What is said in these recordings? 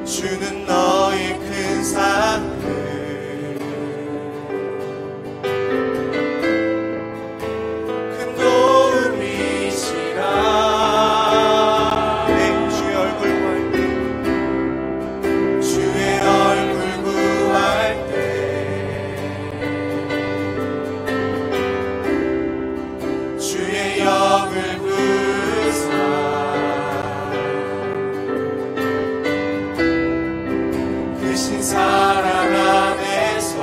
주는 너의 큰 사랑을 큰 도움이시라. 주의 얼굴 구할 때 주의 얼굴 구할 때 주의 영을 부사 사랑 안에서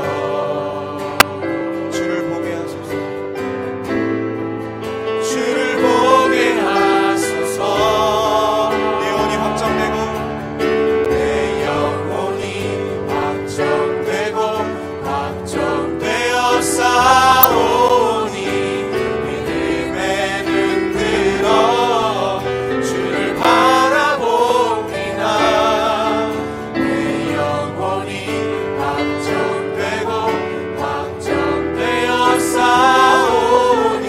주를 보게 하소서. 주를 보게 하소서. 내 영혼이 확정되고 내 영혼이 확정되고 확정되어 싸우니 믿음에 눈들어 주를 바라봅니다. 싸우니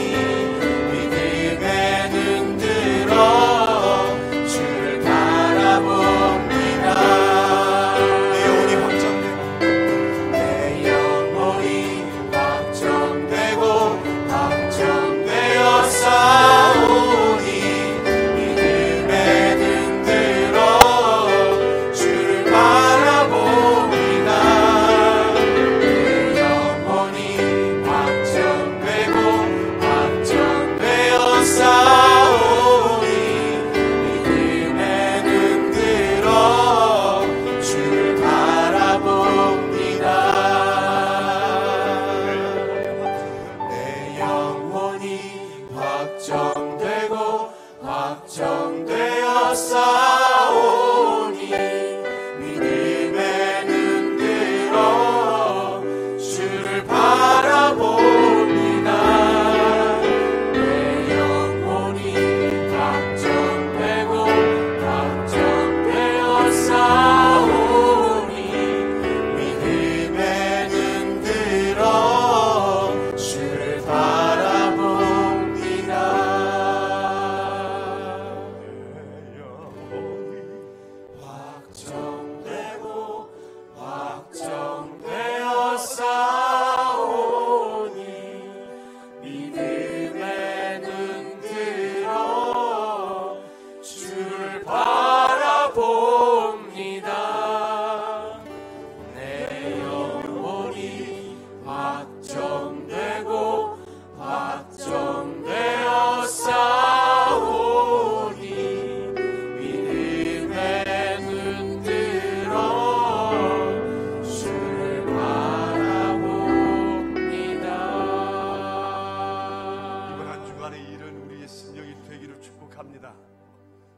믿음에 눈들어 주를 바라봅니다. 내 영혼이 확정되고 내 영혼이 확정되고 확정되어 싸우니 믿음에 눈들어 주를 바라봅니다. 내 영혼이 싸우니 믿음에 눈들어 주를 바라봅니다. 내 영혼이 확정되고 확정되어 싸우니 믿음에 눈들어 주를 바라봅니다.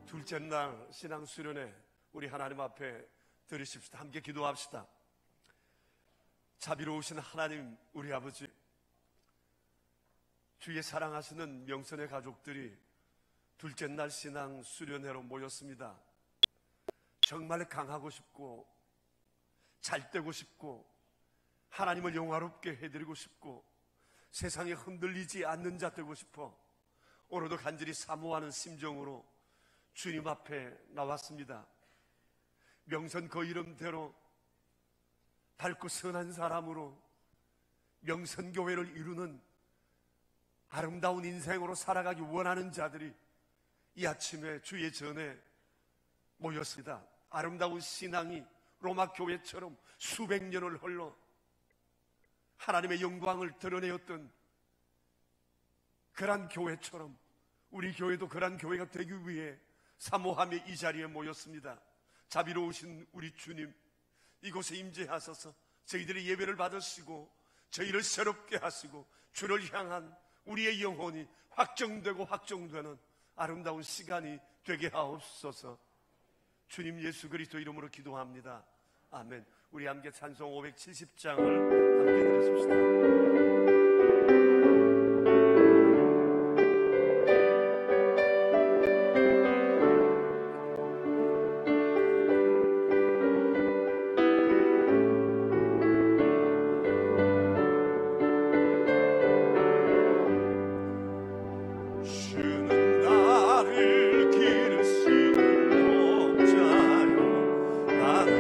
둘째 날 신앙 수련회 우리 하나님 앞에 들으십시다. 함께 기도합시다. 자비로우신 하나님 우리 아버지, 주의 사랑하시는 명선의 가족들이 둘째 날 신앙 수련회로 모였습니다. 정말 강하고 싶고 잘 되고 싶고 하나님을 영화롭게 해드리고 싶고 세상에 흔들리지 않는 자 되고 싶어 오늘도 간절히 사모하는 심정으로 주님 앞에 나왔습니다. 명선 그 이름대로 밝고 선한 사람으로 명선교회를 이루는 아름다운 인생으로 살아가기 원하는 자들이 이 아침에 주의 전에 모였습니다. 아름다운 신앙이 로마 교회처럼 수백 년을 흘러 하나님의 영광을 드러내었던 그러한 교회처럼 우리 교회도 그러한 교회가 되기 위해 사모하며 이 자리에 모였습니다. 자비로우신 우리 주님, 이곳에 임재하셔서 저희들의 예배를 받으시고 저희를 새롭게 하시고 주를 향한 우리의 영혼이 확정되고 확정되는 아름다운 시간이 되게 하옵소서. 주님 예수 그리스도 이름으로 기도합니다. 아멘. 우리 함께 찬송 570장을 함께 드리십시다. 주는 나를 기르시는 목자여 나는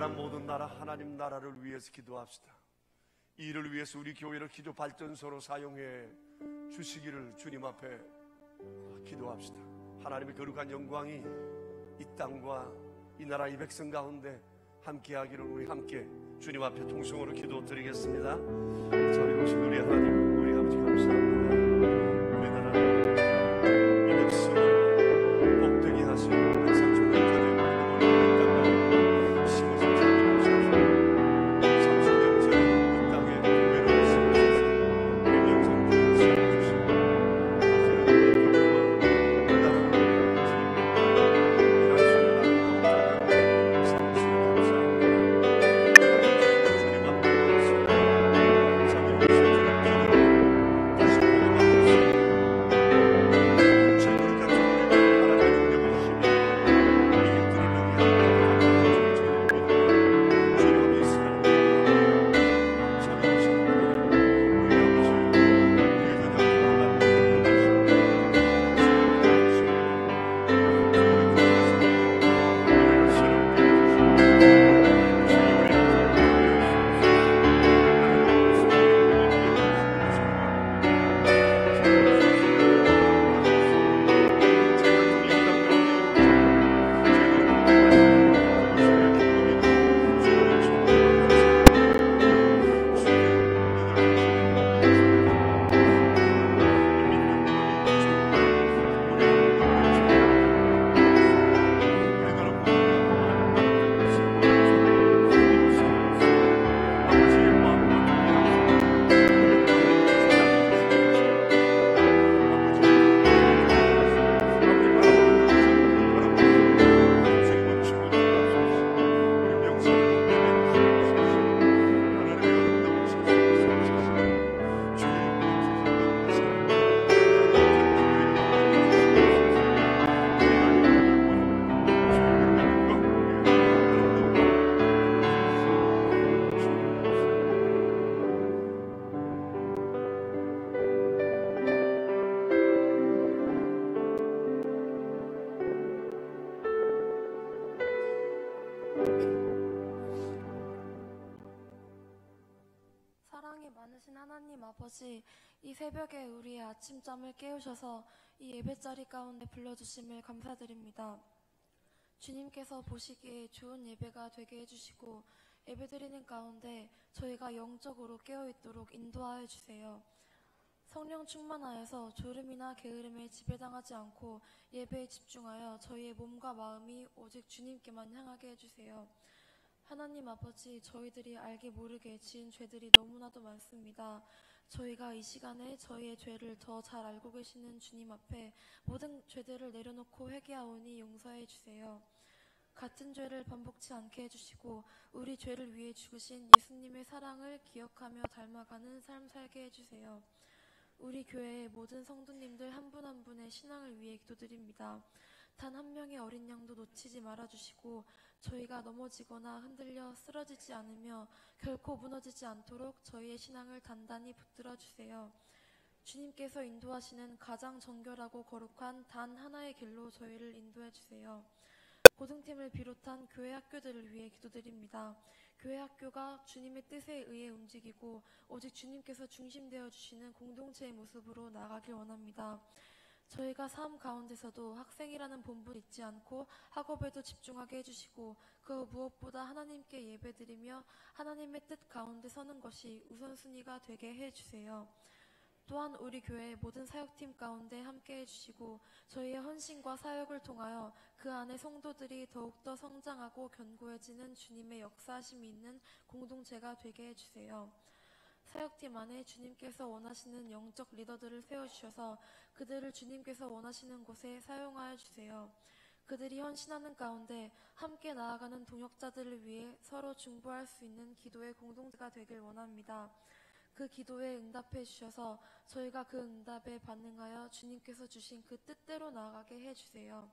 나라 모든 나라 하나님 나라를 위해서 기도합시다. 이 일을 위해서 우리 교회를 기도 발전소로 사용해 주시기를 주님 앞에 기도합시다. 하나님의 거룩한 영광이 이 땅과 이 나라 이 백성 가운데 함께하기를 우리 함께 주님 앞에 통성으로 기도드리겠습니다. 저리 오신 우리 하나님, 우리 아버지 감사합니다. 우리나라 이 백성을 복되게 하시고 백성 중간전에 우리 땅을 심어서 자비를 주셔서 30년 전에 이 땅에 교회를 심으셔서 우리 영성교회를 심어주시고 이제는 우리 교회와 나라를 사랑이 많으신 하나님 아버지, 이 새벽에 우리의 아침잠을 깨우셔서 이 예배자리 가운데 불러주심을 감사드립니다. 주님께서 보시기에 좋은 예배가 되게 해주시고 예배드리는 가운데 저희가 영적으로 깨어있도록 인도하여 주세요. 성령 충만하여서 졸음이나 게으름에 지배당하지 않고 예배에 집중하여 저희의 몸과 마음이 오직 주님께만 향하게 해주세요. 하나님 아버지, 저희들이 알게 모르게 지은 죄들이 너무나도 많습니다. 저희가 이 시간에 저희의 죄를 더 잘 알고 계시는 주님 앞에 모든 죄들을 내려놓고 회개하오니 용서해 주세요. 같은 죄를 반복치 않게 해주시고 우리 죄를 위해 죽으신 예수님의 사랑을 기억하며 닮아가는 삶 살게 해주세요. 우리 교회의 모든 성도님들 한 분 한 분의 신앙을 위해 기도드립니다. 단 한 명의 어린 양도 놓치지 말아주시고 저희가 넘어지거나 흔들려 쓰러지지 않으며 결코 무너지지 않도록 저희의 신앙을 단단히 붙들어 주세요. 주님께서 인도하시는 가장 정결하고 거룩한 단 하나의 길로 저희를 인도해 주세요. 고등팀을 비롯한 교회 학교들을 위해 기도드립니다. 교회 학교가 주님의 뜻에 의해 움직이고 오직 주님께서 중심되어 주시는 공동체의 모습으로 나아가길 원합니다. 저희가 삶 가운데서도 학생이라는 본분 잊지 않고 학업에도 집중하게 해주시고 그 무엇보다 하나님께 예배드리며 하나님의 뜻 가운데 서는 것이 우선순위가 되게 해주세요. 또한 우리 교회의 모든 사역팀 가운데 함께 해주시고 저희의 헌신과 사역을 통하여 그 안에 성도들이 더욱더 성장하고 견고해지는 주님의 역사하심이 있는 공동체가 되게 해주세요. 사역팀 안에 주님께서 원하시는 영적 리더들을 세워주셔서 그들을 주님께서 원하시는 곳에 사용하여 주세요. 그들이 헌신하는 가운데 함께 나아가는 동역자들을 위해 서로 중보할 수 있는 기도의 공동체가 되길 원합니다. 그 기도에 응답해 주셔서 저희가 그 응답에 반응하여 주님께서 주신 그 뜻대로 나아가게 해주세요.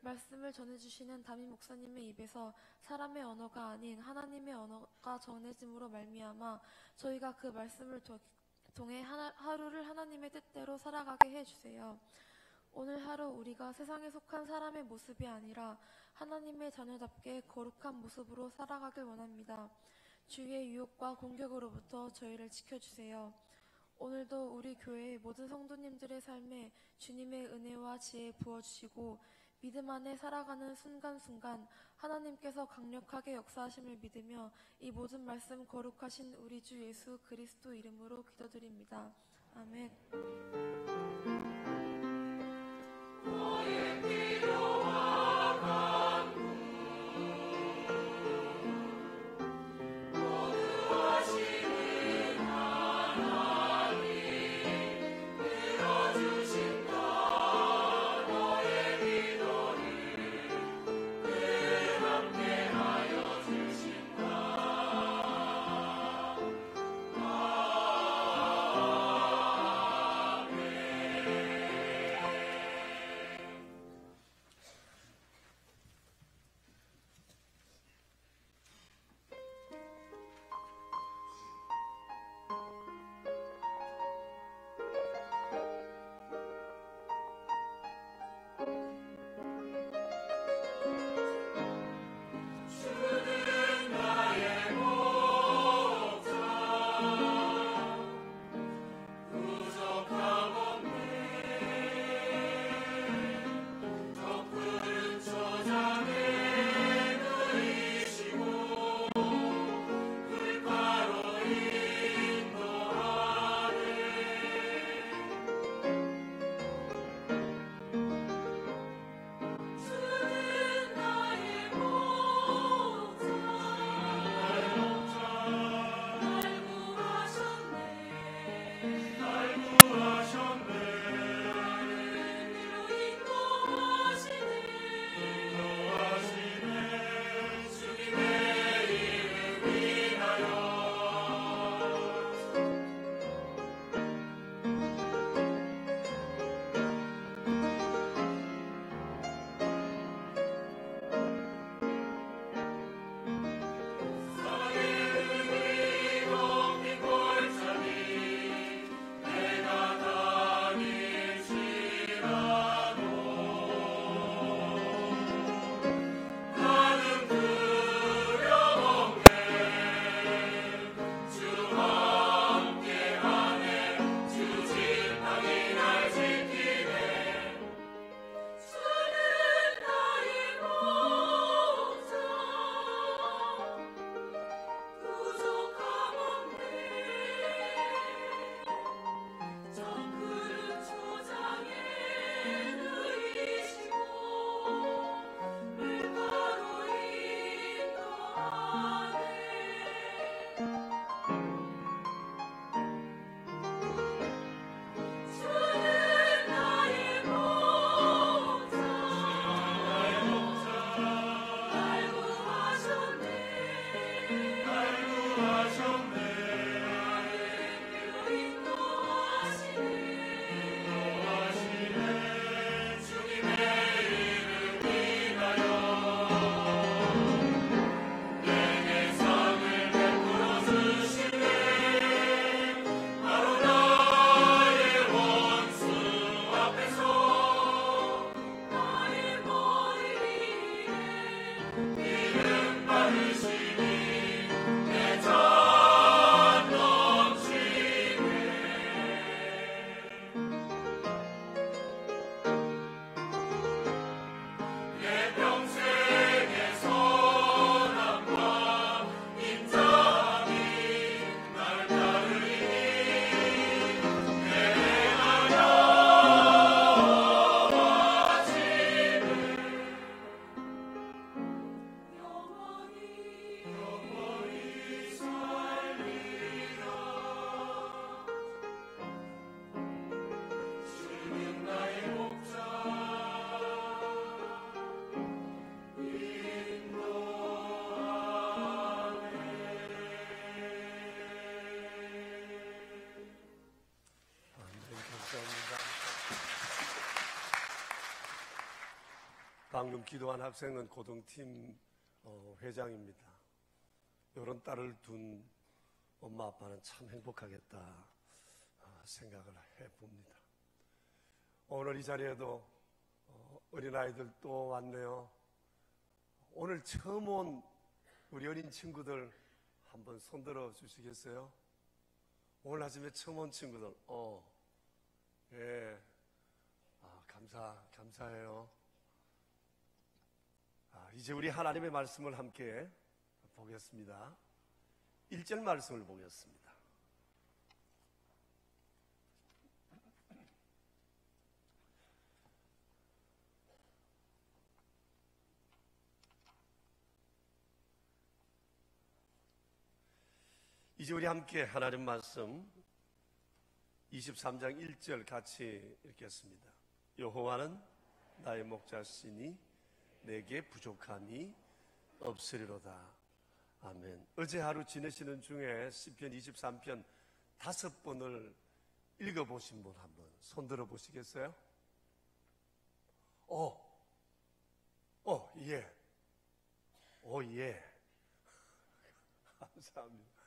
말씀을 전해주시는 담임 목사님의 입에서 사람의 언어가 아닌 하나님의 언어가 전해짐으로 말미암아 저희가 그 말씀을 통해 하루를 하나님의 뜻대로 살아가게 해주세요. 오늘 하루 우리가 세상에 속한 사람의 모습이 아니라 하나님의 자녀답게 거룩한 모습으로 살아가길 원합니다. 주위의 유혹과 공격으로부터 저희를 지켜주세요. 오늘도 우리 교회의 모든 성도님들의 삶에 주님의 은혜와 지혜 부어주시고 믿음 안에 살아가는 순간순간 하나님께서 강력하게 역사하심을 믿으며 이 모든 말씀 거룩하신 우리 주 예수 그리스도 이름으로 기도드립니다. 아멘. 방금 기도한 학생은 고등팀 회장입니다. 이런 딸을 둔 엄마 아빠는 참 행복하겠다 생각을 해봅니다. 오늘 이 자리에도 어린아이들 또 왔네요. 오늘 처음 온 우리 어린 친구들 한번 손들어 주시겠어요? 오늘 아침에 처음 온 친구들, 예, 감사해요. 이제 우리 하나님의 말씀을 함께 보겠습니다. 1절 말씀을 보겠습니다. 이제 우리 함께 하나님 말씀 23장 1절 같이 읽겠습니다. 여호와는 나의 목자시니 내게 부족함이 없으리로다. 아멘. 어제 하루 지내시는 중에 시편 23편 5번을 읽어보신 분 한번 손들어 보시겠어요? 예. 감사합니다.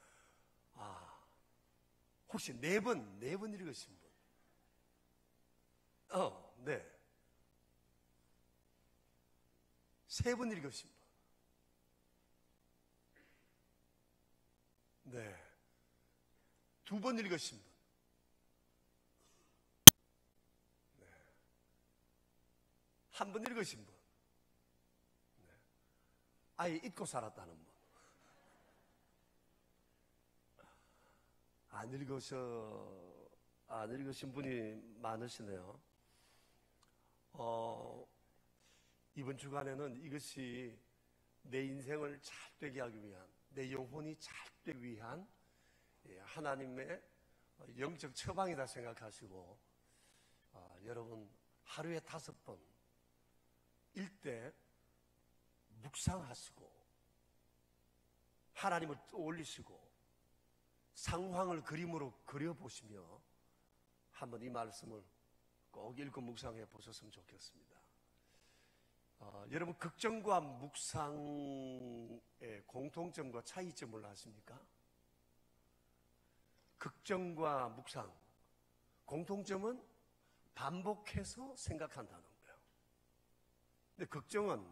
혹시 네 번 읽으신 분? 네. 3번 읽으신 분? 네. 2번 읽으신 분? 네. 1번 읽으신 분? 네. 아예 잊고 살았다는 분? 안 읽으신 분이 많으시네요. 이번 주간에는 이것이 내 인생을 잘 되게 하기 위한, 내 영혼이 잘 되기 위한 하나님의 영적 처방이다 생각하시고, 여러분 하루에 5번 일대 묵상하시고 하나님을 떠올리시고 상황을 그림으로 그려보시며 한번 이 말씀을 꼭 읽고 묵상해 보셨으면 좋겠습니다. 여러분 극정과 묵상의 공통점과 차이점을 아십니까? 극정과 묵상 공통점은 반복해서 생각한다는 거예요. 근데 극정은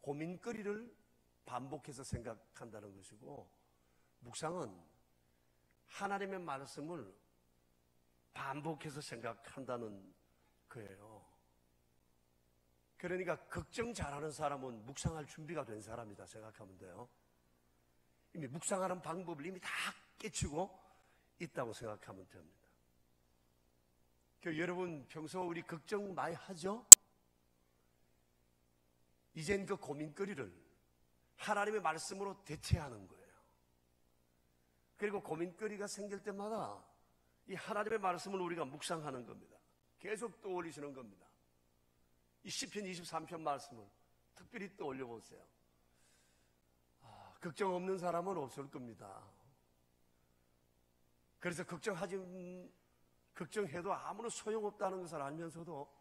고민거리를 반복해서 생각한다는 것이고, 묵상은 하나님의 말씀을 반복해서 생각한다는 거예요. 그러니까 걱정 잘하는 사람은 묵상할 준비가 된 사람이다 생각하면 돼요. 이미 묵상하는 방법을 이미 다 깨치고 있다고 생각하면 됩니다. 여러분 평소 우리 걱정 많이 하죠? 이젠 그 고민거리를 하나님의 말씀으로 대체하는 거예요. 그리고 고민거리가 생길 때마다 이 하나님의 말씀을 우리가 묵상하는 겁니다. 계속 떠올리시는 겁니다. 이 시편 23편 말씀을 특별히 떠올려 보세요. 걱정 없는 사람은 없을 겁니다. 그래서 걱정해도 아무런 소용없다는 것을 알면서도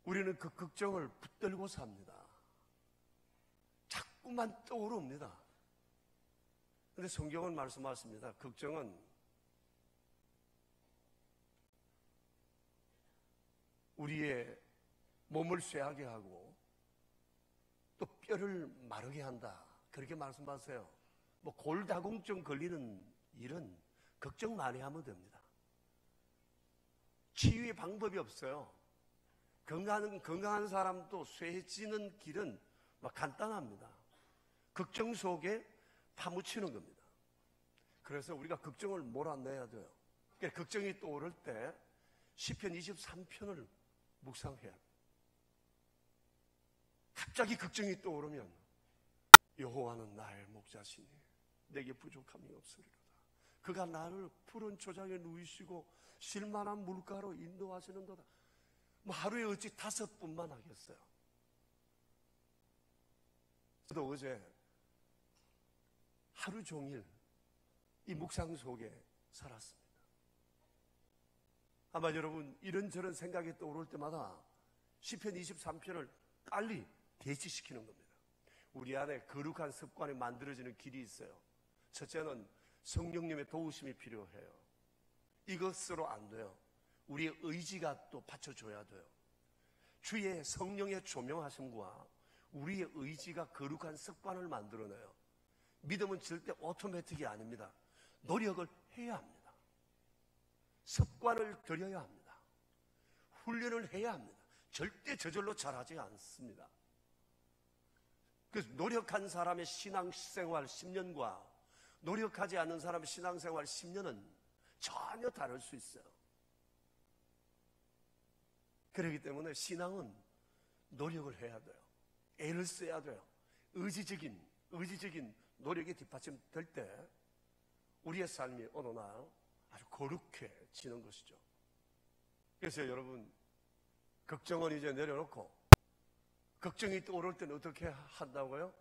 우리는 그 걱정을 붙들고 삽니다. 자꾸만 떠오릅니다. 그런데 성경은 말씀하십니다. 걱정은 우리의 몸을 쇠하게 하고 또 뼈를 마르게 한다. 그렇게 말씀하세요. 골다공증 걸리는 일은 걱정 많이 하면 됩니다. 치유의 방법이 없어요. 건강한 사람도 쇠해지는 길은 간단합니다. 걱정 속에 파묻히는 겁니다. 그래서 우리가 걱정을 몰아내야 돼요. 그러니까 걱정이 떠오를 때 시편 23편을 묵상해야 돼요. 갑자기 걱정이 떠오르면 여호와는 나의 목자시니 내게 부족함이 없으리로다. 그가 나를 푸른 초장에 누이시고 쉴만한 물가로 인도하시는도다. 하루에 어찌 5번만 하겠어요. 저도 어제 하루 종일 이 묵상 속에 살았습니다. 아마 여러분 이런저런 생각이 떠오를 때마다 시편 23편을 빨리 대치시키는 겁니다. 우리 안에 거룩한 습관이 만들어지는 길이 있어요. 첫째는 성령님의 도우심이 필요해요. 이것으로 안 돼요. 우리의 의지가 또 받쳐줘야 돼요. 주의 성령의 조명하심과 우리의 의지가 거룩한 습관을 만들어내요. 믿음은 절대 오토매틱이 아닙니다. 노력을 해야 합니다. 습관을 들여야 합니다. 훈련을 해야 합니다. 절대 저절로 잘하지 않습니다. 그래서 노력한 사람의 신앙생활 10년과 노력하지 않는 사람의 신앙생활 10년은 전혀 다를 수 있어요. 그렇기 때문에 신앙은 노력을 해야 돼요. 애를 써야 돼요. 의지적인 노력이 뒷받침될 때 우리의 삶이 어느 날 아주 거룩해지는 것이죠. 그래서 여러분, 걱정은 이제 내려놓고 걱정이 또 오를 때는 어떻게 한다고요?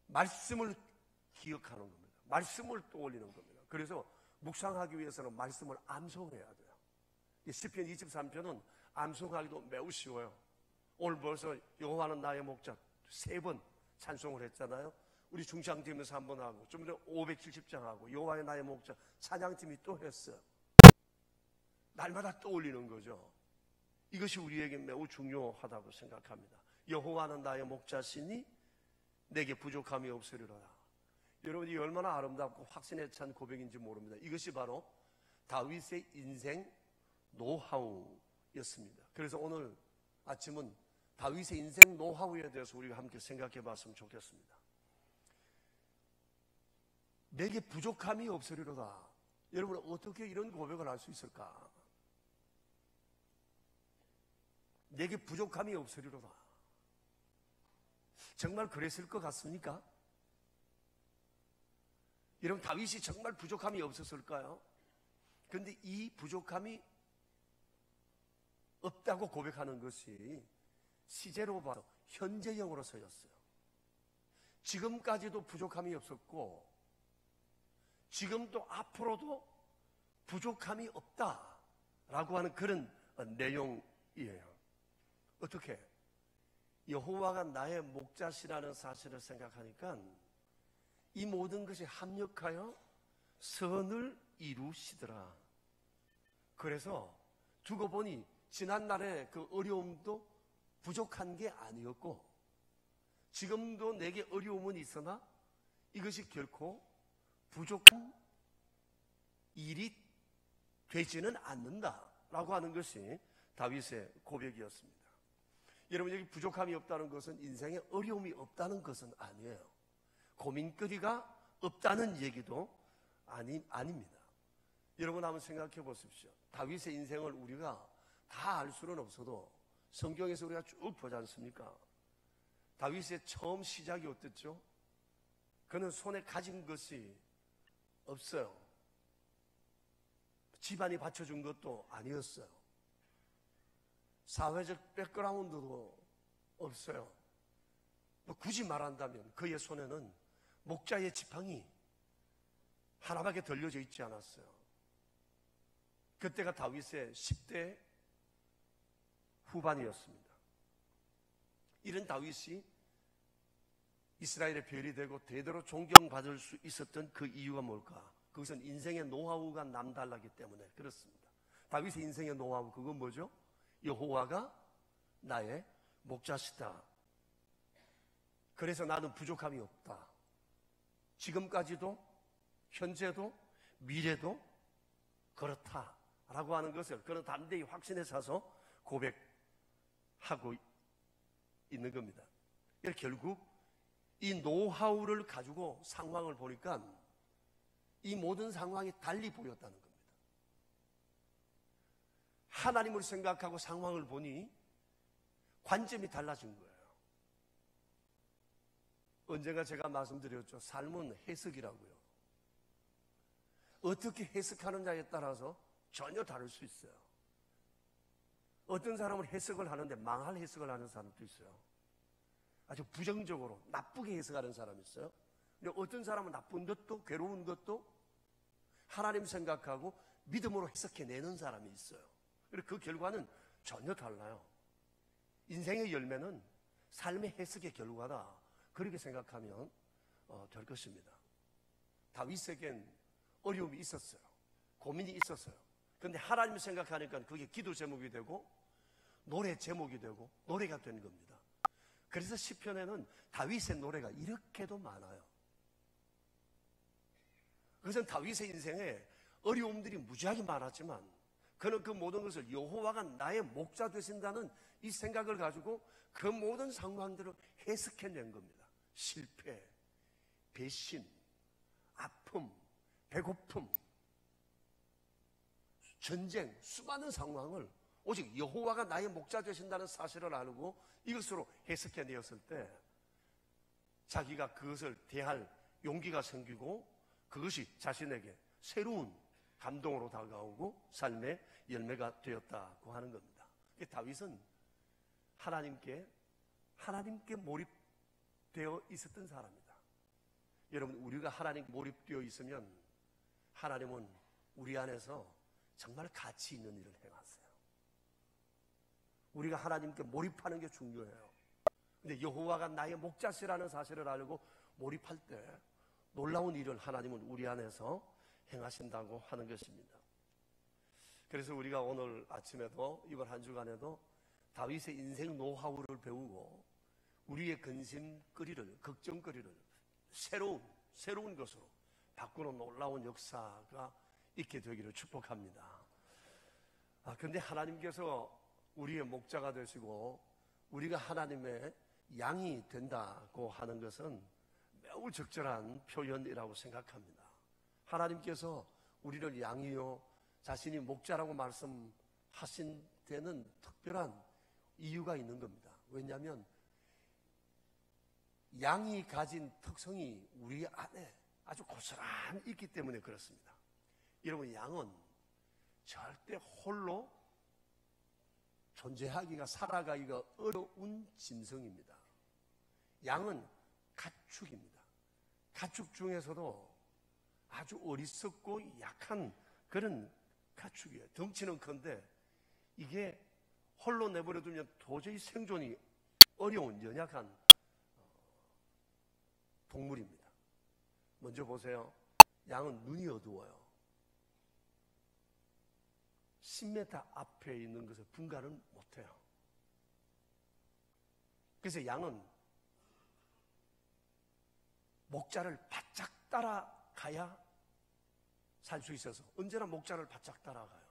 말씀을 기억하는 겁니다. 말씀을 떠올리는 겁니다. 그래서 묵상하기 위해서는 말씀을 암송해야 돼요. 시편 23편은 암송하기도 매우 쉬워요. 오늘 벌써 여호와는 나의 목자 3번 찬송을 했잖아요. 우리 중창팀에서 한번 하고 좀 전에 570장 하고 여호와의 나의 목자 찬양팀이 또 했어요. 날마다 떠올리는 거죠. 이것이 우리에게 매우 중요하다고 생각합니다. 여호와는 나의 목자시니 내게 부족함이 없으리로다. 여러분, 이 얼마나 아름답고 확신에 찬 고백인지 모릅니다. 이것이 바로 다윗의 인생 노하우였습니다. 그래서 오늘 아침은 다윗의 인생 노하우에 대해서 우리가 함께 생각해 봤으면 좋겠습니다. 내게 부족함이 없으리로다. 여러분, 어떻게 이런 고백을 할 수 있을까? 내게 부족함이 없으리로다. 정말 그랬을 것 같습니까? 여러분, 다윗이 정말 부족함이 없었을까요? 그런데 이 부족함이 없다고 고백하는 것이 시제로 봐서 현재형으로 쓰였어요. 지금까지도 부족함이 없었고 지금도 앞으로도 부족함이 없다라고 하는 그런 내용이에요. 어떻게? 여호와가 나의 목자시라는 사실을 생각하니까 이 모든 것이 합력하여 선을 이루시더라. 그래서 두고 보니 지난날의 그 어려움도 부족한 게 아니었고 지금도 내게 어려움은 있으나 이것이 결코 부족한 일이 되지는 않는다라고 하는 것이 다윗의 고백이었습니다. 여러분, 여기 부족함이 없다는 것은 인생에 어려움이 없다는 것은 아니에요. 고민거리가 없다는 얘기도 아닙니다. 여러분, 한번 생각해 보십시오. 다윗의 인생을 우리가 다 알 수는 없어도 성경에서 우리가 쭉 보지 않습니까? 다윗의 처음 시작이 어땠죠? 그는 손에 가진 것이 없어요. 집안이 받쳐준 것도 아니었어요. 사회적 백그라운드도 없어요. 굳이 말한다면 그의 손에는 목자의 지팡이 하나밖에 들려져 있지 않았어요. 그때가 다윗의 10대 후반이었습니다. 이런 다윗이 이스라엘의 별이 되고 대대로 존경받을 수 있었던 그 이유가 뭘까? 그것은 인생의 노하우가 남달라기 때문에 그렇습니다. 다윗의 인생의 노하우, 그건 뭐죠? 여호와가 나의 목자시다. 그래서 나는 부족함이 없다. 지금까지도 현재도 미래도 그렇다라고 하는 것을 그런 담대히 확신에 차서 고백하고 있는 겁니다. 결국 이 노하우를 가지고 상황을 보니까 이 모든 상황이 달리 보였다는 겁니다. 하나님을 생각하고 상황을 보니 관점이 달라진 거예요. 언젠가 제가 말씀드렸죠. 삶은 해석이라고요. 어떻게 해석하느냐에 따라서 전혀 다를 수 있어요. 어떤 사람은 해석을 하는데 망할 해석을 하는 사람도 있어요. 아주 부정적으로 나쁘게 해석하는 사람이 있어요. 근데 어떤 사람은 나쁜 것도 괴로운 것도 하나님 생각하고 믿음으로 해석해내는 사람이 있어요. 그리고 그 결과는 전혀 달라요. 인생의 열매는 삶의 해석의 결과다. 그렇게 생각하면 될 것입니다. 다윗에겐 어려움이 있었어요. 고민이 있었어요. 근데 하나님 생각하니까 그게 기도 제목이 되고 노래 제목이 되고 노래가 된 겁니다. 그래서 시편에는 다윗의 노래가 이렇게도 많아요. 그것은 다윗의 인생에 어려움들이 무지하게 많았지만 그는 그 모든 것을 여호와가 나의 목자 되신다는 이 생각을 가지고 그 모든 상황들을 해석해낸 겁니다. 실패, 배신, 아픔, 배고픔, 전쟁, 수많은 상황을 오직 여호와가 나의 목자 되신다는 사실을 알고 이것으로 해석해내었을 때 자기가 그것을 대할 용기가 생기고 그것이 자신에게 새로운 감동으로 다가오고 삶의 열매가 되었다고 하는 겁니다. 다윗은 하나님께 몰입되어 있었던 사람이다. 여러분, 우리가 하나님 몰입되어 있으면 하나님은 우리 안에서 정말 가치 있는 일을 행하세요. 우리가 하나님께 몰입하는 게 중요해요. 근데 여호와가 나의 목자시라는 사실을 알고 몰입할 때 놀라운 일을 하나님은 우리 안에서 행하신다고 하는 것입니다. 그래서 우리가 오늘 아침에도 이번 한 주간에도 다윗의 인생 노하우를 배우고 우리의 근심거리를, 걱정거리를 새로운 것으로 바꾸는 놀라운 역사가 있게 되기를 축복합니다. 그런데 하나님께서 우리의 목자가 되시고 우리가 하나님의 양이 된다고 하는 것은 매우 적절한 표현이라고 생각합니다. 하나님께서 우리를 양이요 자신이 목자라고 말씀하신 데는 특별한 이유가 있는 겁니다. 왜냐하면 양이 가진 특성이 우리 안에 아주 고스란히 있기 때문에 그렇습니다. 여러분, 양은 절대 홀로 존재하기가, 살아가기가 어려운 짐승입니다. 양은 가축입니다. 가축 중에서도 아주 어리석고 약한 그런 가축이에요. 덩치는 큰데 이게 홀로 내버려두면 도저히 생존이 어려운 연약한 동물입니다. 먼저 보세요. 양은 눈이 어두워요. 10m 앞에 있는 것을 분간을 못해요. 그래서 양은 목자를 바짝 따라가야 살 수 있어서 언제나 목자를 바짝 따라가요.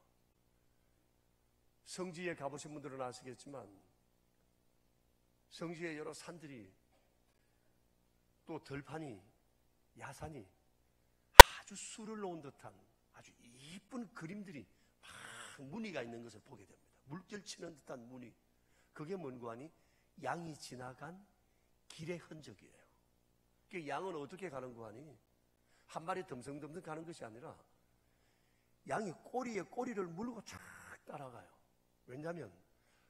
성지에 가보신 분들은 아시겠지만 성지에 여러 산들이 또 들판이, 야산이 아주 술을 놓은 듯한 아주 이쁜 그림들이 막 무늬가 있는 것을 보게 됩니다. 물결치는 듯한 무늬. 그게 뭔고 하니 양이 지나간 길의 흔적이에요. 그 양은 어떻게 가는 거 하니 한 마리 덤성덤성 가는 것이 아니라 양이 꼬리에 꼬리를 물고 쫙 따라가요. 왜냐하면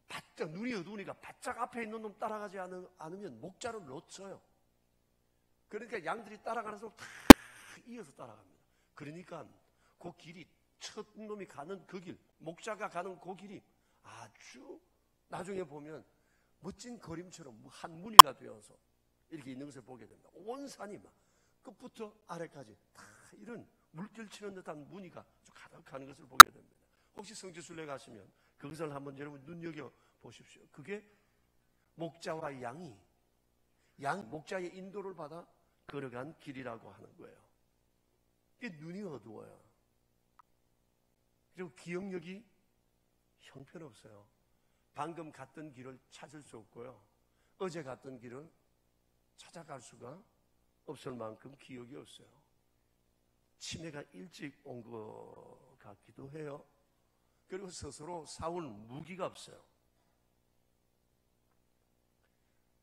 바짝 눈이 어두우니까 바짝 앞에 있는 놈 따라가지 않으면 목자를 놓쳐요. 그러니까 양들이 따라가는 놈 다 이어서 따라갑니다. 그러니까 그 길이 첫 놈이 가는 그 길, 목자가 가는 그 길이 아주 나중에 보면 멋진 그림처럼 한 무늬가 되어서 이렇게 있는 것을 보게 됩니다. 온 산이 막 끝부터 아래까지 다 이런 물결치는 듯한 무늬가 가득한 것을 보게 됩니다. 혹시 성지순례 가시면 그것을 한번 여러분 눈여겨 보십시오. 그게 목자와 양이 목자의 인도를 받아 걸어간 길이라고 하는 거예요. 이게 눈이 어두워요. 그리고 기억력이 형편없어요. 방금 갔던 길을 찾을 수 없고요. 어제 갔던 길을 찾아갈 수가 없을 만큼 기억이 없어요. 치매가 일찍 온 것 같기도 해요. 그리고 스스로 사온 무기가 없어요.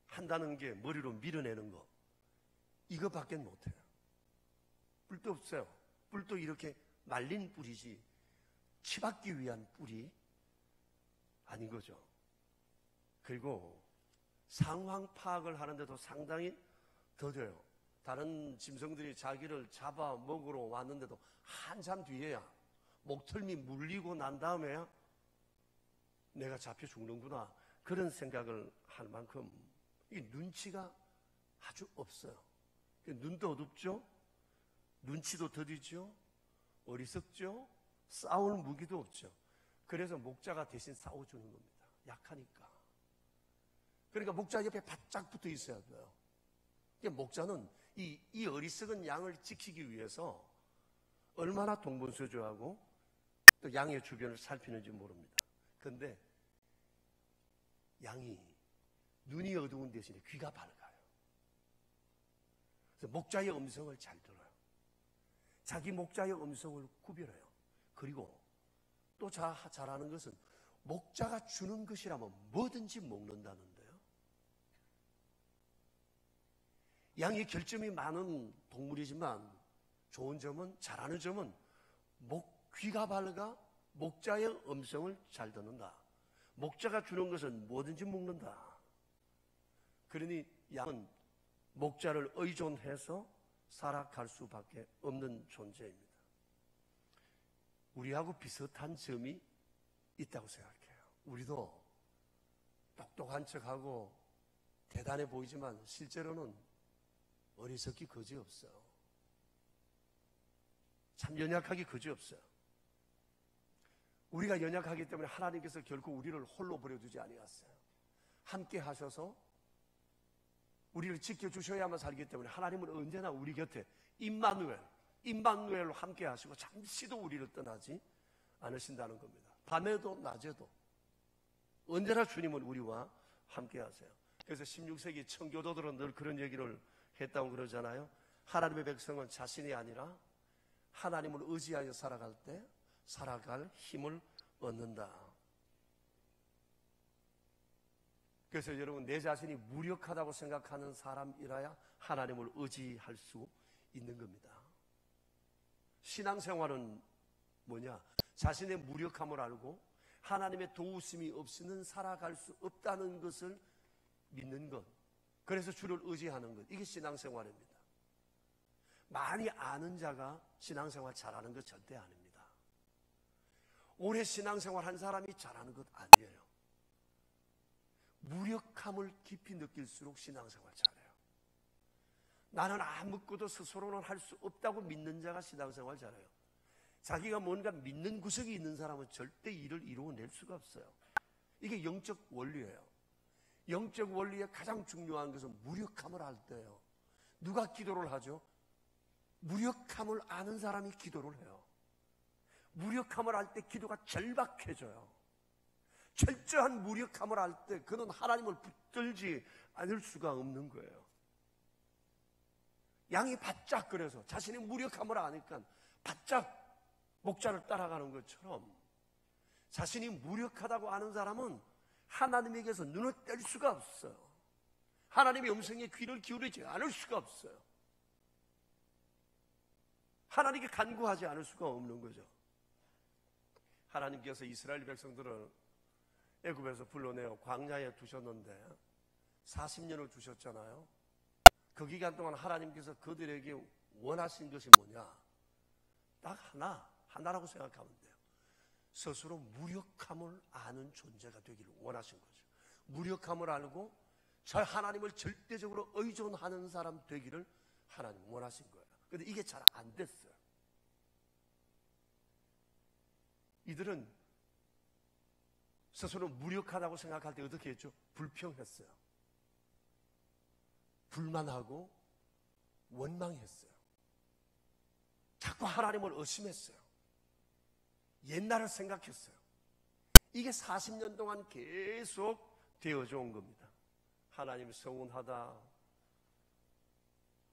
한다는 게 머리로 밀어내는 거, 이거밖에 못해요. 뿔도 없어요. 뿔도 이렇게 말린 뿔이지 치받기 위한 뿔이 아닌 거죠. 그리고 상황 파악을 하는데도 상당히 더뎌요. 다른 짐승들이 자기를 잡아 먹으러 왔는데도 한참 뒤에야 목털미 물리고 난 다음에야 내가 잡혀 죽는구나 그런 생각을 할 만큼 이 눈치가 아주 없어요. 눈도 어둡죠, 눈치도 더디죠, 어리석죠, 싸울 무기도 없죠. 그래서 목자가 대신 싸워주는 겁니다. 약하니까. 그러니까 목자 옆에 바짝 붙어 있어야 돼요. 그러니까 목자는 이 어리석은 양을 지키기 위해서 얼마나 동분서주하고 또 양의 주변을 살피는지 모릅니다. 그런데 양이 눈이 어두운 대신에 귀가 밝아요. 그래서 목자의 음성을 잘 들어요. 자기 목자의 음성을 구별해요. 그리고 또 잘하는 것은 목자가 주는 것이라면 뭐든지 먹는다는데요. 양이 결점이 많은 동물이지만 좋은 점은, 잘하는 점은 귀가 밝아 목자의 음성을 잘 듣는다. 목자가 주는 것은 뭐든지 먹는다. 그러니 양은 목자를 의존해서 살아갈 수밖에 없는 존재입니다. 우리하고 비슷한 점이 있다고 생각해요. 우리도 똑똑한 척하고 대단해 보이지만 실제로는 어리석기 그지없어요. 참 연약하기 그지없어요. 우리가 연약하기 때문에 하나님께서 결코 우리를 홀로 버려두지 아니하셨어요. 함께 하셔서 우리를 지켜주셔야만 살기 때문에 하나님은 언제나 우리 곁에 임마누엘로 함께 하시고 잠시도 우리를 떠나지 않으신다는 겁니다. 밤에도 낮에도 언제나 주님은 우리와 함께 하세요. 그래서 16세기 청교도들은 늘 그런 얘기를 했다고 그러잖아요. 하나님의 백성은 자신이 아니라 하나님을 의지하여 살아갈 때 살아갈 힘을 얻는다. 그래서 여러분, 내 자신이 무력하다고 생각하는 사람이라야 하나님을 의지할 수 있는 겁니다. 신앙생활은 뭐냐? 자신의 무력함을 알고 하나님의 도우심이 없이는 살아갈 수 없다는 것을 믿는 것, 그래서 주를 의지하는 것, 이게 신앙생활입니다. 많이 아는 자가 신앙생활 잘하는 것 절대 아닙니다. 오래 신앙생활 한 사람이 잘하는 것 아니에요. 무력함을 깊이 느낄수록 신앙생활 잘해요. 나는 아무것도 스스로는 할 수 없다고 믿는 자가 신앙생활 잘해요. 자기가 뭔가 믿는 구석이 있는 사람은 절대 일을 이루어낼 수가 없어요. 이게 영적 원리예요. 영적 원리의 가장 중요한 것은 무력함을 알 때예요. 누가 기도를 하죠? 무력함을 아는 사람이 기도를 해요. 무력함을 알 때 기도가 절박해져요. 철저한 무력함을 알 때 그는 하나님을 붙들지 않을 수가 없는 거예요. 양이 바짝 그래서 자신의 무력함을 아니까 바짝 목자를 따라가는 것처럼 자신이 무력하다고 아는 사람은 하나님에게서 눈을 뗄 수가 없어요. 하나님의 음성에 귀를 기울이지 않을 수가 없어요. 하나님께 간구하지 않을 수가 없는 거죠. 하나님께서 이스라엘 백성들을 애굽에서 불러내어 광야에 두셨는데 40년을 두셨잖아요. 그 기간 동안 하나님께서 그들에게 원하신 것이 뭐냐? 딱 하나라고 생각하면 돼요. 스스로 무력함을 아는 존재가 되기를 원하신 거죠. 무력함을 알고 저 하나님을 절대적으로 의존하는 사람 되기를 하나님 원하신 거예요. 그런데 이게 잘 안 됐어요. 이들은 스스로 무력하다고 생각할 때 어떻게 했죠? 불평했어요. 불만하고 원망했어요. 자꾸 하나님을 의심했어요. 옛날을 생각했어요. 이게 40년 동안 계속 되어져 온 겁니다. 하나님 서운하다.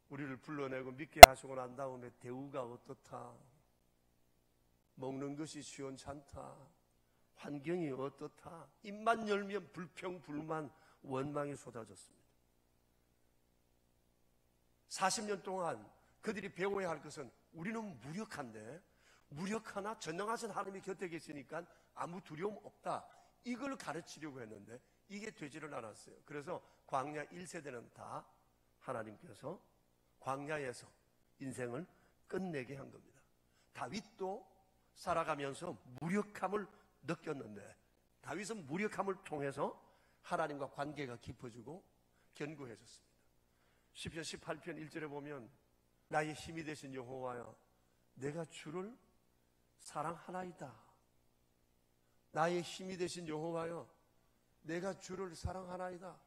우리를 불러내고 믿게 하시고 난 다음에 대우가 어떻다. 먹는 것이 시원찮다. 환경이 어떻다. 입만 열면 불평, 불만, 원망이 쏟아졌습니다. 40년 동안 그들이 배워야 할 것은 우리는 무력한데 무력하나 전능하신 하나님이 곁에 계시니까 아무 두려움 없다. 이걸 가르치려고 했는데 이게 되지를 않았어요. 그래서 광야 1세대는 다 하나님께서 광야에서 인생을 끝내게 한 겁니다. 다윗도 살아가면서 무력함을 느꼈는데 다윗은 무력함을 통해서 하나님과 관계가 깊어지고 견고해졌습니다. 시편 18편 1절에 보면 나의 힘이 되신 여호와여 내가 주를 사랑하나이다. 나의 힘이 되신 여호와여, 내가 주를 사랑하나이다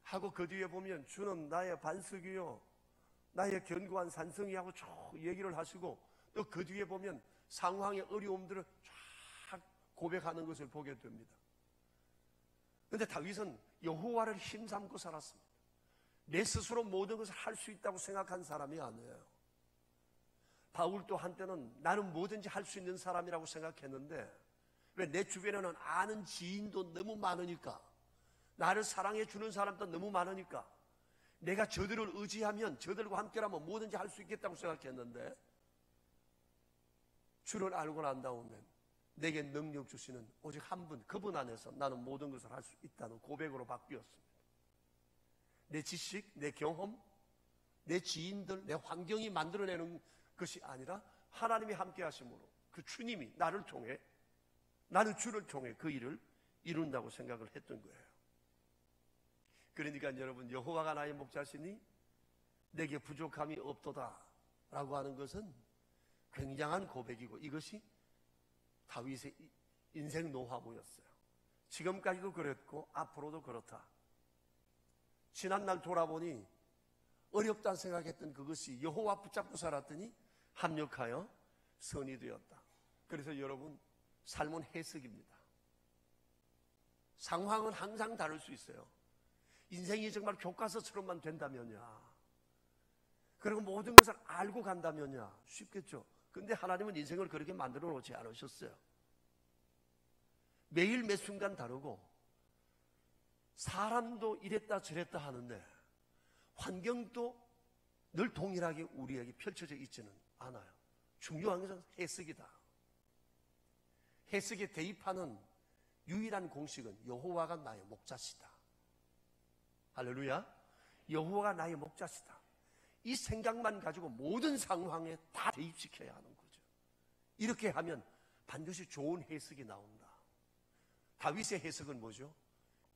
하고 그 뒤에 보면 주는 나의 반석이요 나의 견고한 산성이 하고 쭉 얘기를 하시고, 또 그 뒤에 보면 상황의 어려움들을 쫙 고백하는 것을 보게 됩니다. 그런데 다윗은 여호와를 힘삼고 살았습니다. 내 스스로 모든 것을 할 수 있다고 생각한 사람이 아니에요. 바울도 한때는 나는 뭐든지 할 수 있는 사람이라고 생각했는데, 왜? 내 주변에는 아는 지인도 너무 많으니까, 나를 사랑해 주는 사람도 너무 많으니까, 내가 저들을 의지하면, 저들과 함께라면 뭐든지 할 수 있겠다고 생각했는데, 주를 알고 난 다음에 내게 능력 주시는 오직 한 분, 그분 안에서 나는 모든 것을 할 수 있다는 고백으로 바뀌었습니다. 내 지식, 내 경험, 내 지인들, 내 환경이 만들어내는 것이 아니라 하나님이 함께 하심으로 그 주님이 나를 통해, 나는 주를 통해 그 일을 이룬다고 생각을 했던 거예요. 그러니까 여러분, 여호와가 나의 목자시니 내게 부족함이 없도다 라고 하는 것은 굉장한 고백이고, 이것이 다윗의 인생 노하우였어요. 지금까지도 그랬고 앞으로도 그렇다. 지난날 돌아보니 어렵다 생각했던 그것이 여호와 붙잡고 살았더니 합력하여 선이 되었다. 그래서 여러분, 삶은 해석입니다. 상황은 항상 다를 수 있어요. 인생이 정말 교과서처럼만 된다면야, 그리고 모든 것을 알고 간다면야 쉽겠죠. 근데 하나님은 인생을 그렇게 만들어 놓지 않으셨어요. 매일 매 순간 다르고, 사람도 이랬다 저랬다 하는데 환경도 늘 동일하게 우리에게 펼쳐져 있지는 않아요. 중요한 것은 해석이다. 해석에 대입하는 유일한 공식은 여호와가 나의 목자시다. 할렐루야. 여호와가 나의 목자시다. 이 생각만 가지고 모든 상황에 다 대입시켜야 하는 거죠. 이렇게 하면 반드시 좋은 해석이 나온다. 다윗의 해석은 뭐죠?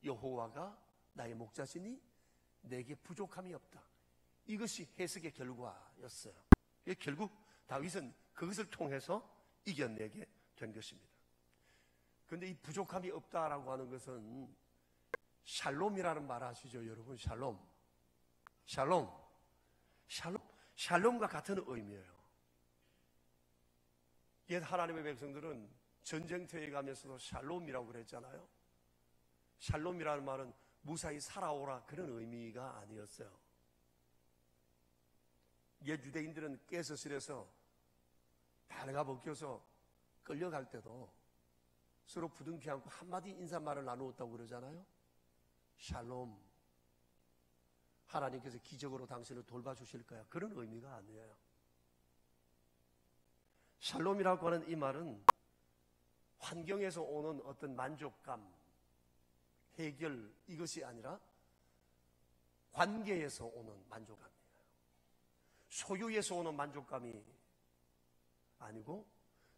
여호와가 나의 목자시니 내게 부족함이 없다. 이것이 해석의 결과였어요. 결국 다윗은 그것을 통해서 이겨내게 된 것입니다. 그런데 이 부족함이 없다라고 하는 것은 샬롬이라는 말 아시죠, 여러분? 샬롬과 같은 의미예요. 옛 하나님의 백성들은 전쟁터에 가면서도 샬롬이라고 그랬잖아요. 샬롬이라는 말은 무사히 살아오라, 그런 의미가 아니었어요. 옛 유대인들은 깨서실에서 발가벗겨서 끌려갈 때도 서로 부둥켜 안고 한마디 인사말을 나누었다고 그러잖아요. 샬롬, 하나님께서 기적으로 당신을 돌봐주실 거야, 그런 의미가 아니에요. 샬롬이라고 하는 이 말은 환경에서 오는 어떤 만족감, 해결, 이것이 아니라 관계에서 오는 만족감이에요. 소유에서 오는 만족감이 아니고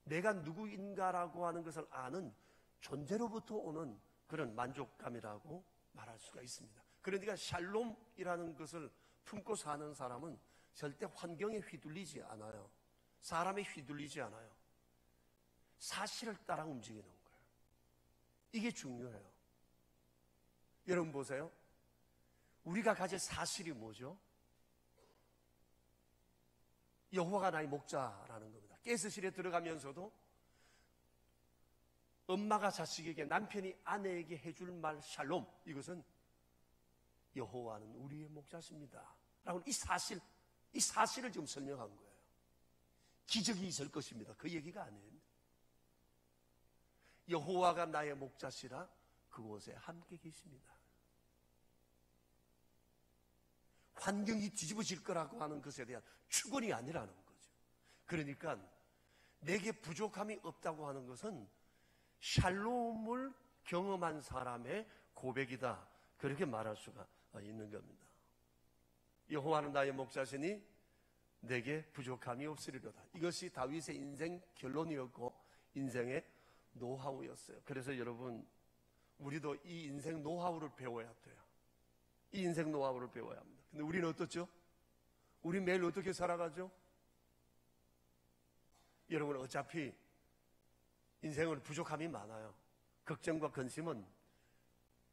내가 누구인가라고 하는 것을 아는 존재로부터 오는 그런 만족감이라고 말할 수가 있습니다. 그러니까 샬롬이라는 것을 품고 사는 사람은 절대 환경에 휘둘리지 않아요. 사람에 휘둘리지 않아요. 사실을 따라 움직이는 거예요. 이게 중요해요. 여러분 보세요. 우리가 가질 사실이 뭐죠? 여호와가 나의 목자라는 겁니다. 가스실에 들어가면서도 엄마가 자식에게, 남편이 아내에게 해줄 말 샬롬, 이것은 여호와는 우리의 목자십니다 라고 이 사실을 지금 설명한 거예요. 기적이 있을 것입니다, 그 얘기가 아니에요. 여호와가 나의 목자시라 그곳에 함께 계십니다. 환경이 뒤집어질 거라고 하는 것에 대한 축원이 아니라는 거죠. 그러니까 내게 부족함이 없다고 하는 것은 샬롬을 경험한 사람의 고백이다, 그렇게 말할 수가 있는 겁니다. 여호와는 나의 목자시니 내게 부족함이 없으리로다. 이것이 다윗의 인생 결론이었고 인생의 노하우였어요. 그래서 여러분, 우리도 이 인생 노하우를 배워야 돼요. 이 인생 노하우를 배워야 합니다. 근데 우리는 어떻죠? 우리 매일 어떻게 살아가죠? 여러분, 어차피 인생은 부족함이 많아요. 걱정과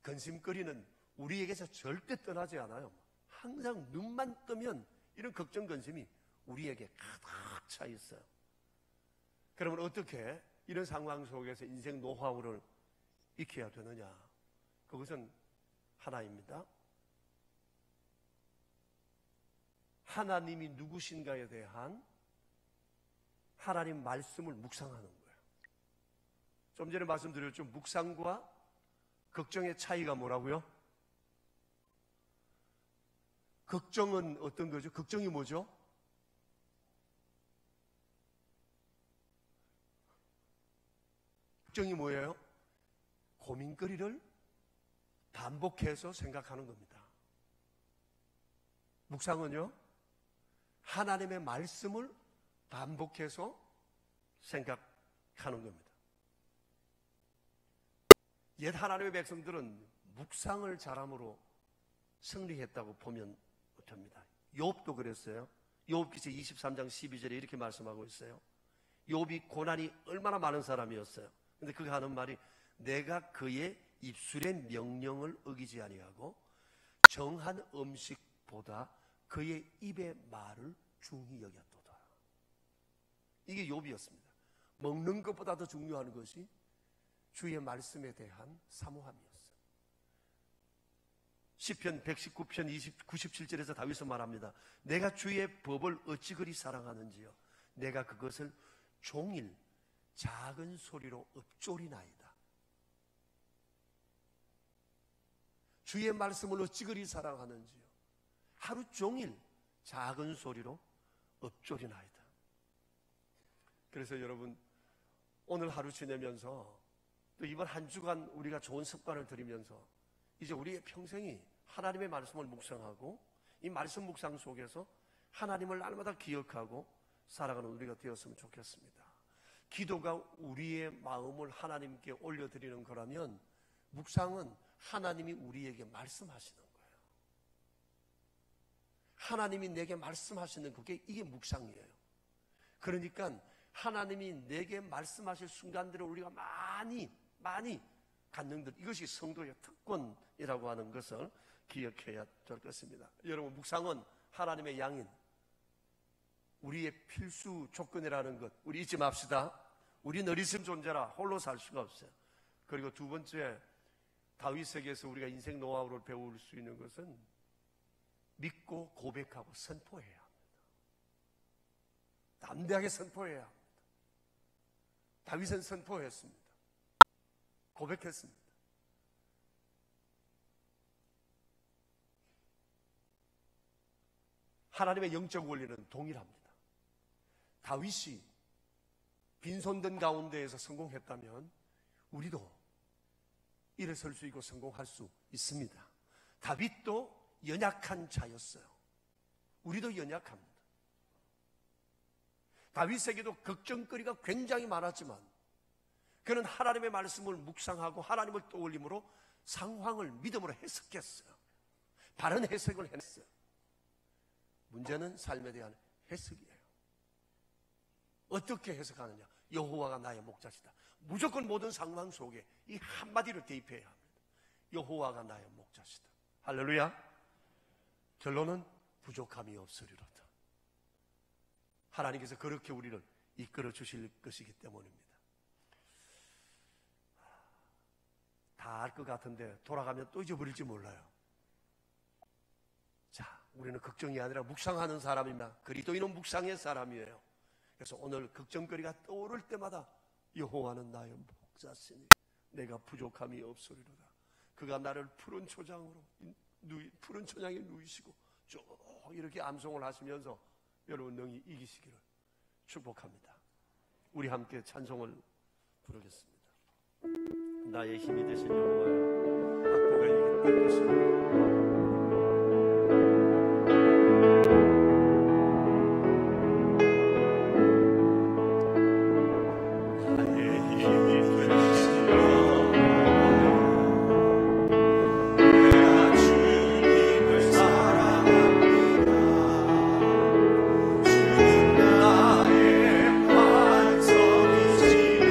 근심거리는 우리에게서 절대 떠나지 않아요. 항상 눈만 뜨면 이런 걱정, 근심이 우리에게 가득 차 있어요. 그러면 어떻게 이런 상황 속에서 인생 노하우를 익혀야 되느냐? 그것은 하나입니다. 하나님이 누구신가에 대한 하나님 말씀을 묵상하는 거예요. 좀 전에 말씀드렸죠. 묵상과 걱정의 차이가 뭐라고요? 걱정은 어떤 거죠? 걱정이 뭐죠? 걱정이 뭐예요? 고민거리를 반복해서 생각하는 겁니다. 묵상은요, 하나님의 말씀을 반복해서 생각하는 겁니다. 옛 하나님의 백성들은 묵상을 잘함으로 승리했다고 보면 됩니다. 욥도 그랬어요. 욥기서 23장 12절에 이렇게 말씀하고 있어요. 욥이 고난이 얼마나 많은 사람이었어요. 근데 그가 하는 말이, 내가 그의 입술의 명령을 어기지 아니하고 정한 음식보다 그의 입의 말을 중히 여겼도다. 이게 욥이었습니다. 먹는 것보다 더 중요한 것이 주의 말씀에 대한 사모함이었어요. 시편 119편 97절에서 다윗은 말합니다. 내가 주의 법을 어찌 그리 사랑하는지요. 내가 그것을 종일 작은 소리로 읊조리나이다. 주의 말씀을 어찌 그리 사랑하는지요. 하루 종일 작은 소리로 읊조리나이다. 그래서 여러분, 오늘 하루 지내면서 또 이번 한 주간 우리가 좋은 습관을 들이면서 이제 우리의 평생이 하나님의 말씀을 묵상하고 이 말씀 묵상 속에서 하나님을 날마다 기억하고 살아가는 우리가 되었으면 좋겠습니다. 기도가 우리의 마음을 하나님께 올려드리는 거라면 묵상은 하나님이 우리에게 말씀하시는 거예요. 하나님이 내게 말씀하시는 이게 묵상이에요. 그러니까 하나님이 내게 말씀하실 순간들을 우리가 많이 갖는 것, 이것이 성도의 특권이라고 하는 것을 기억해야 될 것입니다. 여러분, 묵상은 하나님의 양인, 우리의 필수 조건이라는 것 우리 잊지 맙시다. 우리는 어리석은 존재라 홀로 살 수가 없어요. 그리고 두 번째, 다윗에게서 우리가 인생 노하우를 배울 수 있는 것은 믿고 고백하고 선포해야 합니다. 담대하게 선포해야 합니다. 다윗은 선포했습니다. 고백했습니다. 하나님의 영적 원리는 동일합니다. 다윗이 빈손든 가운데에서 성공했다면 우리도 일어설 수 있고 성공할 수 있습니다. 다윗도 연약한 자였어요. 우리도 연약합니다. 다윗에게도 걱정거리가 굉장히 많았지만 그는 하나님의 말씀을 묵상하고 하나님을 떠올림으로 상황을 믿음으로 해석했어요. 바른 해석을 했어요. 문제는 삶에 대한 해석이에요. 어떻게 해석하느냐? 여호와가 나의 목자시다. 무조건 모든 상황 속에 이 한마디를 대입해야 합니다. 여호와가 나의 목자시다. 할렐루야. 결론은 부족함이 없으리로다. 하나님께서 그렇게 우리를 이끌어 주실 것이기 때문입니다. 다 알 것 같은데 돌아가면 또 잊어버릴지 몰라요. 자, 우리는 걱정이 아니라 묵상하는 사람입니다. 그리스도인은 묵상의 사람이에요. 그래서 오늘 걱정거리가 떠오를 때마다 여호와는 나의 목자시니 내가 부족함이 없으리로다. 그가 나를 푸른 초장에 누이시고 쭉 이렇게 암송을 하시면서 여러분 능히 이기시기를 축복합니다. 우리 함께 찬송을 부르겠습니다. 나의 힘이 되신 여호와여, 악보가 이길 것입니다. 주는 나의 반석이시여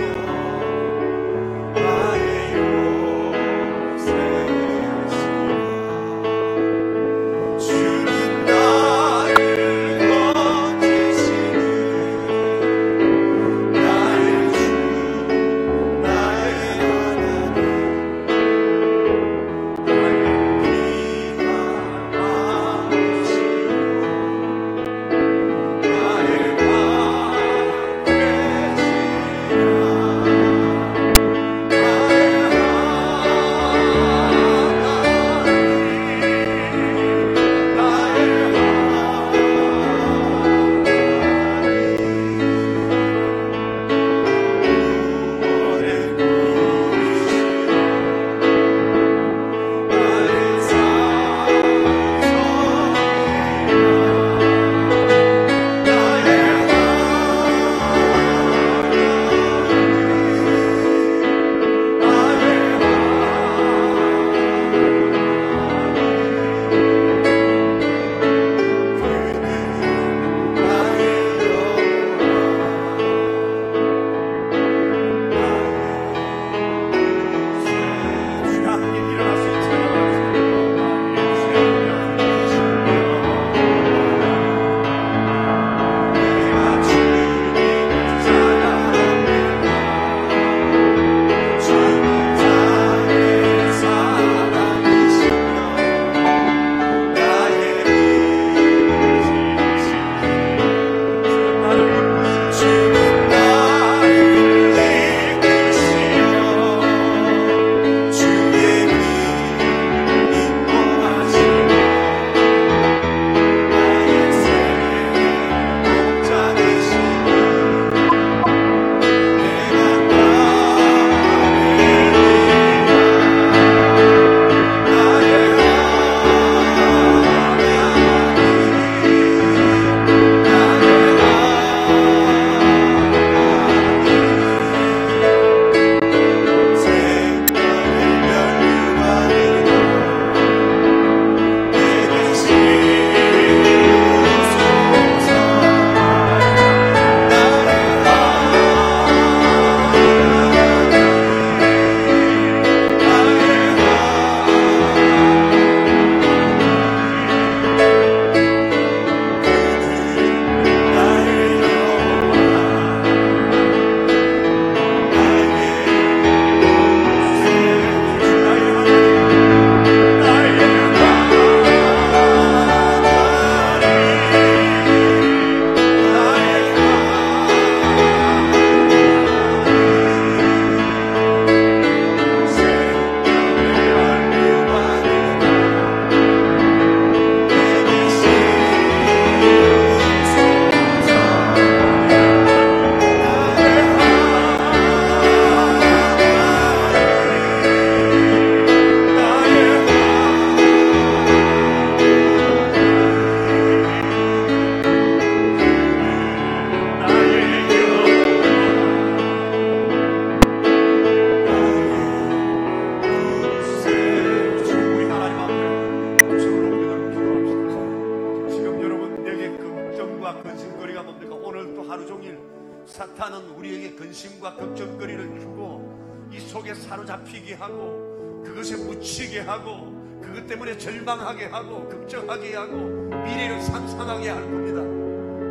사단은 우리에게 근심과 걱정거리를 주고 이 속에 사로잡히게 하고 그것에 묻히게 하고 그것 때문에 절망하게 하고 걱정하게 하고 미래를 상상하게 할 겁니다.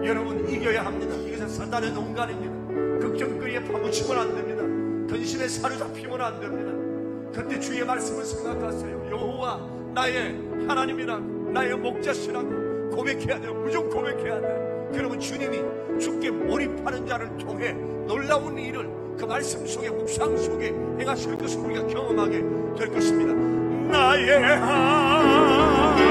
여러분, 이겨야 합니다. 이것은 사단의 농간입니다. 걱정거리에 파묻히면 안 됩니다. 근심에 사로잡히면 안 됩니다. 그때 주의 말씀을 생각하세요. 여호와 나의 하나님이라고, 나의 목자시라고 고백해야 돼요. 무조건 고백해야 돼요. 그러면 주님이 주께 몰입하는 자를 통해 놀라운 일을 그 말씀 속에, 묵상 속에 행하실 것을 우리가 경험하게 될 것입니다. 나의 하나님,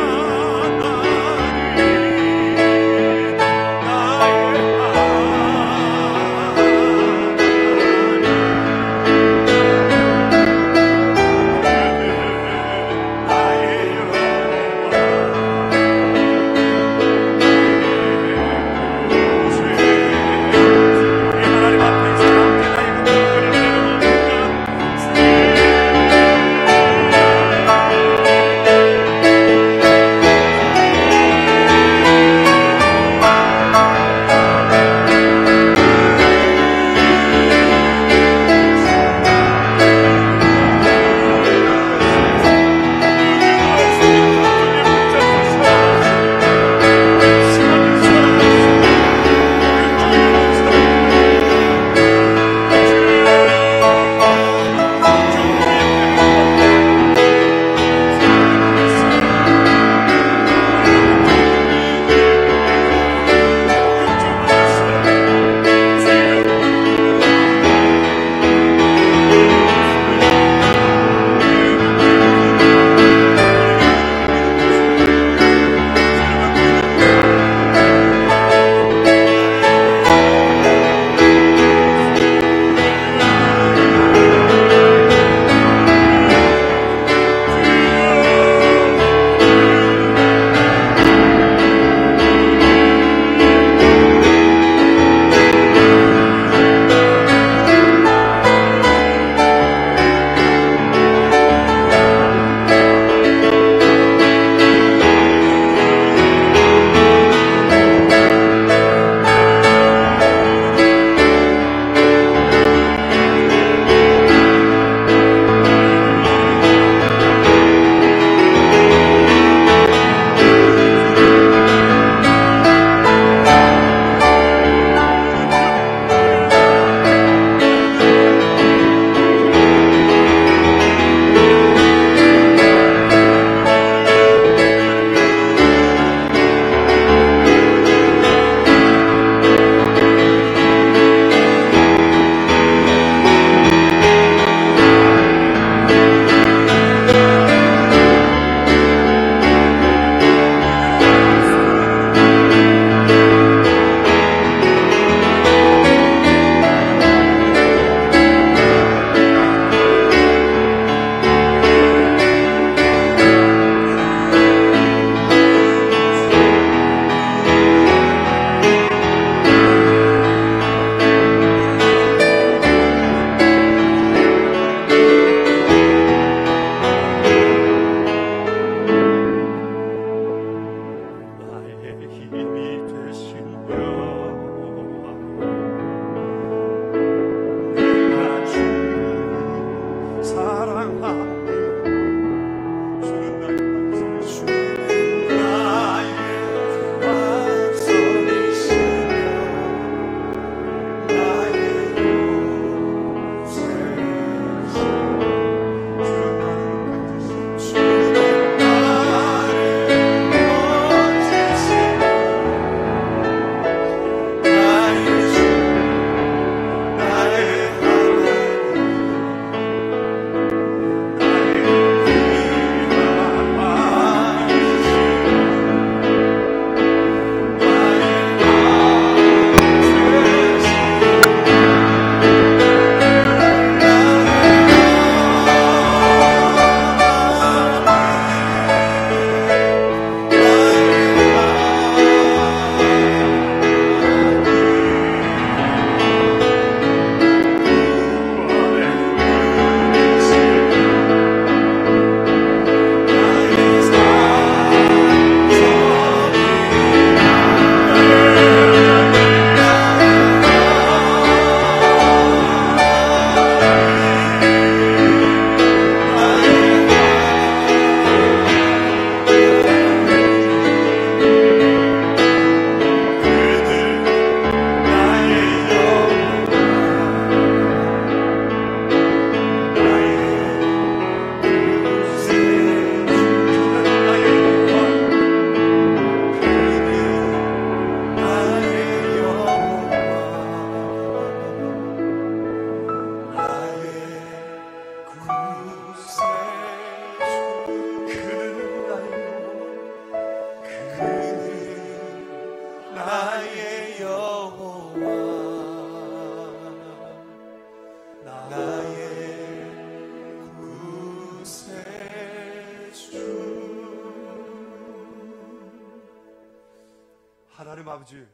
하나님 아버지,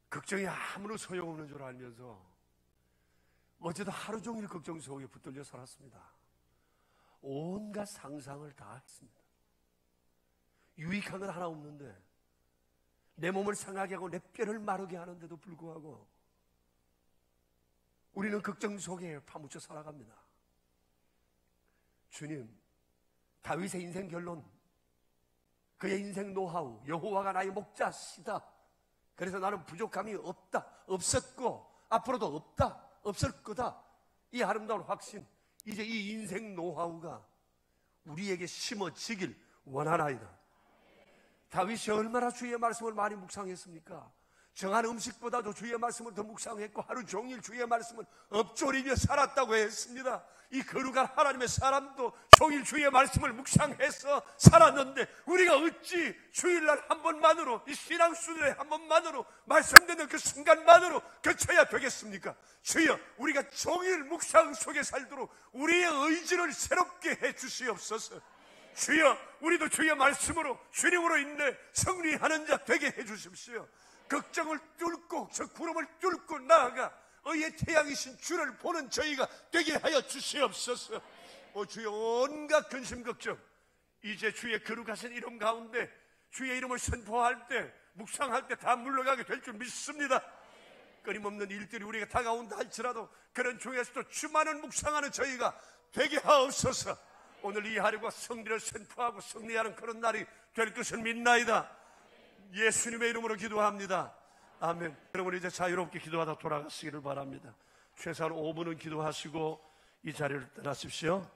걱정이 아무런 소용없는 줄 알면서 어제도 하루 종일 걱정 속에 붙들려 살았습니다. 온갖 상상을 다 했습니다. 유익한 건 하나 없는데, 내 몸을 상하게 하고 내 뼈를 마르게 하는데도 불구하고 우리는 걱정 속에 파묻혀 살아갑니다. 주님, 다윗의 인생 결론, 그의 인생 노하우, 여호와가 나의 목자시다. 그래서 나는 부족함이 없었고 앞으로도 없을 거다. 이 아름다운 확신, 이제 이 인생 노하우가 우리에게 심어지길 원하나이다. 다윗이 얼마나 주의 말씀을 많이 묵상했습니까? 정한 음식보다도 주의 말씀을 더 묵상했고 하루 종일 주의 말씀을 엎조리며 살았다고 했습니다. 이 거룩한 하나님의 사람도 종일 주의 말씀을 묵상해서 살았는데 우리가 어찌 주일날 한 번만으로, 이 신앙수련회 한 번만으로, 말씀되는 그 순간만으로 그쳐야 되겠습니까? 주여, 우리가 종일 묵상 속에 살도록 우리의 의지를 새롭게 해 주시옵소서. 주여, 우리도 주의 말씀으로 주님으로 인해 승리하는 자 되게 해 주십시오. 걱정을 뚫고 저 구름을 뚫고 나아가 의의 태양이신 주를 보는 저희가 되게 하여 주시옵소서. 주여, 온갖 근심 걱정 이제 주의 거룩하신 이름 가운데 주의 이름을 선포할 때, 묵상할 때 다 물러가게 될 줄 믿습니다. 끊임없는 일들이 우리가 다가온다 할지라도 그런 중에서도 주만을 묵상하는 저희가 되게 하옵소서. 오늘 이 하루가 승리를 선포하고 승리하는 그런 날이 될 것을 믿나이다. 예수님의 이름으로 기도합니다. 아멘. 여러분, 이제 자유롭게 기도하다 돌아가시기를 바랍니다. 최소한 5분은 기도하시고 이 자리를 떠나십시오.